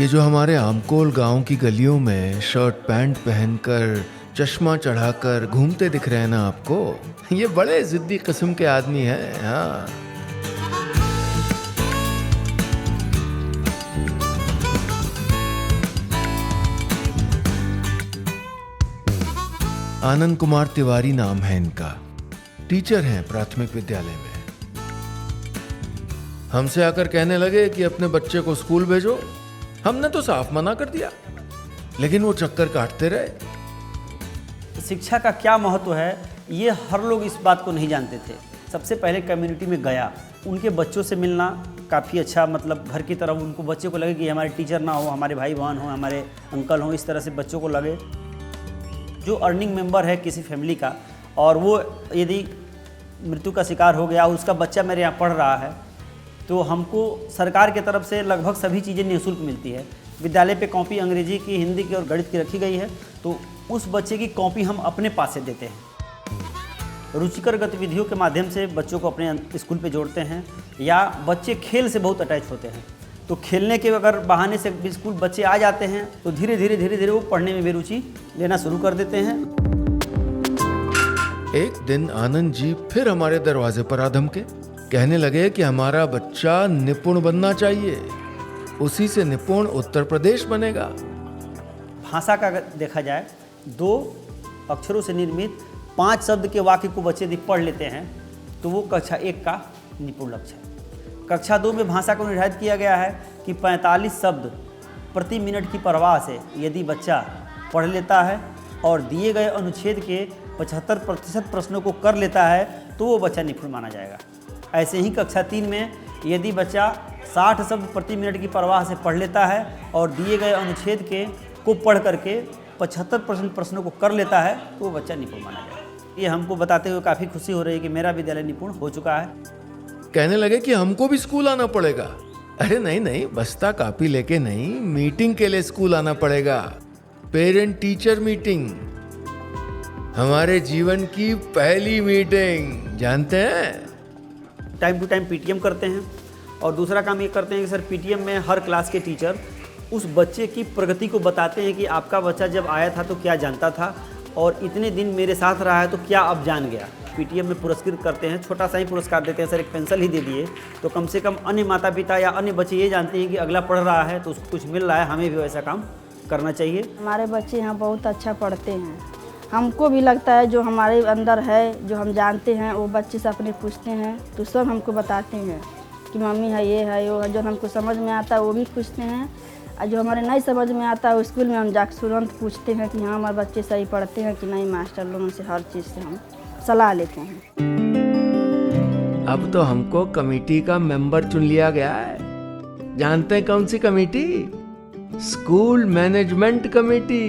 ये जो हमारे आमकोल गांव की गलियों में शर्ट पैंट पहनकर चश्मा चढ़ाकर घूमते दिख रहे हैं ना आपको, ये बड़े जिद्दी किस्म के आदमी हैं। हाँ, आनंद कुमार तिवारी नाम है इनका, टीचर हैं प्राथमिक विद्यालय में। हमसे आकर कहने लगे कि अपने बच्चे को स्कूल भेजो। हमने तो साफ मना कर दिया, लेकिन वो चक्कर काटते रहे। शिक्षा का क्या महत्व है ये हर लोग इस बात को नहीं जानते थे। सबसे पहले कम्युनिटी में गया, उनके बच्चों से मिलना काफ़ी अच्छा, मतलब घर की तरह उनको बच्चे को लगे कि हमारे टीचर ना हो, हमारे भाई बहन हो, हमारे अंकल हो, इस तरह से बच्चों को लगे। जो अर्निंग मेंबर है किसी फैमिली का और वो यदि मृत्यु का शिकार हो गया, उसका बच्चा मेरे यहाँ पढ़ रहा है, तो हमको सरकार की तरफ से लगभग सभी चीज़ें निःशुल्क मिलती है। विद्यालय पे कॉपी अंग्रेजी की, हिंदी की और गणित की रखी गई है, तो उस बच्चे की कॉपी हम अपने पास से देते हैं। रुचिकर गतिविधियों के माध्यम से बच्चों को अपने स्कूल पे जोड़ते हैं, या बच्चे खेल से बहुत अटैच होते हैं, तो खेलने के अगर बहाने से स्कूल बच्चे आ जाते हैं तो धीरे धीरे वो पढ़ने में भी रुचि लेना शुरू कर देते हैं। एक दिन आनंद जी फिर हमारे दरवाजे पर आ धमके, कहने लगे कि हमारा बच्चा निपुण बनना चाहिए, उसी से निपुण उत्तर प्रदेश बनेगा। भाषा का अगर देखा जाए, 2 अक्षरों से निर्मित 5 शब्द के वाक्य को बच्चे यदि पढ़ लेते हैं तो वो कक्षा 1 का निपुण लक्ष्य है। कक्षा 2 में भाषा को निर्धारित किया गया है कि 45 शब्द प्रति मिनट की प्रवाह से यदि बच्चा पढ़ लेता है और दिए गए अनुच्छेद के 75% प्रश्नों को कर लेता है तो वो बच्चा निपुण माना जाएगा। ऐसे ही कक्षा 3 में यदि बच्चा 60 शब्द प्रति मिनट की प्रवाह से पढ़ लेता है और दिए गए अनुच्छेद को पढ़ करके 75% प्रश्नों को कर लेता है तो वो बच्चा निपुण माना जाएगा। ये हमको बताते हुए काफ़ी खुशी हो रही है कि मेरा विद्यालय निपुण हो चुका है। कहने लगे कि हमको भी स्कूल आना पड़ेगा। अरे नहीं, बस्ता कापी लेके नहीं, मीटिंग के लिए स्कूल आना पड़ेगा। पेरेंट टीचर मीटिंग, हमारे जीवन की पहली मीटिंग, जानते हैं। टाइम टू टाइम पीटीएम करते हैं, और दूसरा काम ये करते हैं कि सर पीटीएम में हर क्लास के टीचर उस बच्चे की प्रगति को बताते हैं कि आपका बच्चा जब आया था तो क्या जानता था और इतने दिन मेरे साथ रहा है तो क्या अब जान गया। पीटीएम में पुरस्कृत करते हैं, छोटा सा ही पुरस्कार देते हैं, सर एक पेंसिल ही दे दिए तो कम से कम अन्य माता पिता या अन्य बच्चे ये जानते हैं कि अगला पढ़ रहा है तो उसको कुछ मिल रहा है, हमें भी वैसा काम करना चाहिए। हमारे बच्चे यहाँ बहुत अच्छा पढ़ते हैं, हमको भी लगता है जो हमारे अंदर है, जो हम जानते हैं वो बच्चे से अपने पूछते हैं तो सब हमको बताते हैं कि मम्मी है, ये है, वो है। जो हमको समझ में आता है वो भी पूछते हैं, और जो हमारे नहीं समझ में आता है वो स्कूल में हम जाकर तुरंत पूछते हैं कि हाँ हमारे बच्चे सही पढ़ते हैं कि नहीं। मास्टर लोगों से हर चीज़ से हम सलाह लेते हैं। अब तो हमको कमेटी का मेंबर चुन लिया गया है। जानते हैं कौन सी committee? School management committee.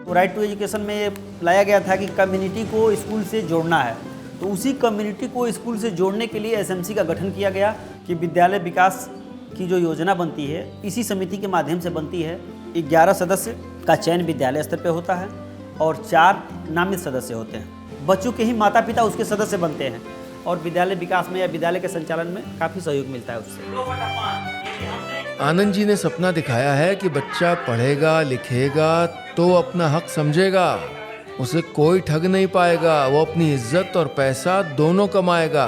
Right to education में ये लाया गया था कि कम्युनिटी को स्कूल से जोड़ना है, तो उसी कम्युनिटी को स्कूल से जोड़ने के लिए एसएमसी का गठन किया गया कि विद्यालय विकास की जो योजना बनती है इसी समिति के माध्यम से बनती है। 11 सदस्य का चयन विद्यालय स्तर पे होता है और 4 नामित सदस्य होते हैं। बच्चों के ही माता पिता उसके सदस्य बनते हैं और विद्यालय विकास में या विद्यालय के संचालन में काफ़ी सहयोग मिलता है उससे। आनंद जी ने सपना दिखाया है कि बच्चा पढ़ेगा लिखेगा तो अपना हक समझेगा, उसे कोई ठग नहीं पाएगा, वो अपनी इज्जत और पैसा दोनों कमाएगा।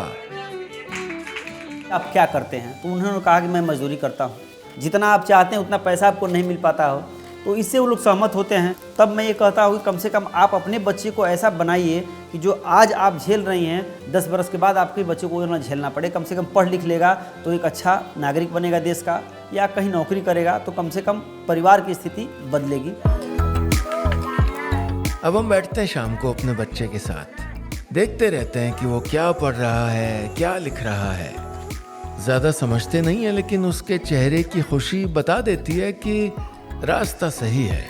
आप क्या करते हैं? तो उन्होंने कहा कि मैं मजदूरी करता हूँ, जितना आप चाहते हैं उतना पैसा आपको नहीं मिल पाता हो, तो इससे वो लोग सहमत होते हैं। तब मैं ये कहता हूँ कि कम से कम आप अपने बच्चे को ऐसा बनाइए कि जो आज आप झेल रही हैं 10 बरस के बाद आपके बच्चे को ना झेलना पड़े। कम से कम पढ़ लिख लेगा तो एक अच्छा नागरिक बनेगा देश का, या कहीं नौकरी करेगा तो कम से कम परिवार की स्थिति बदलेगी। अब हम बैठते हैं शाम को अपने बच्चे के साथ, देखते रहते हैं कि वो क्या पढ़ रहा है, क्या लिख रहा है। ज़्यादा समझते नहीं है, लेकिन उसके चेहरे की खुशी बता देती है कि रास्ता सही है।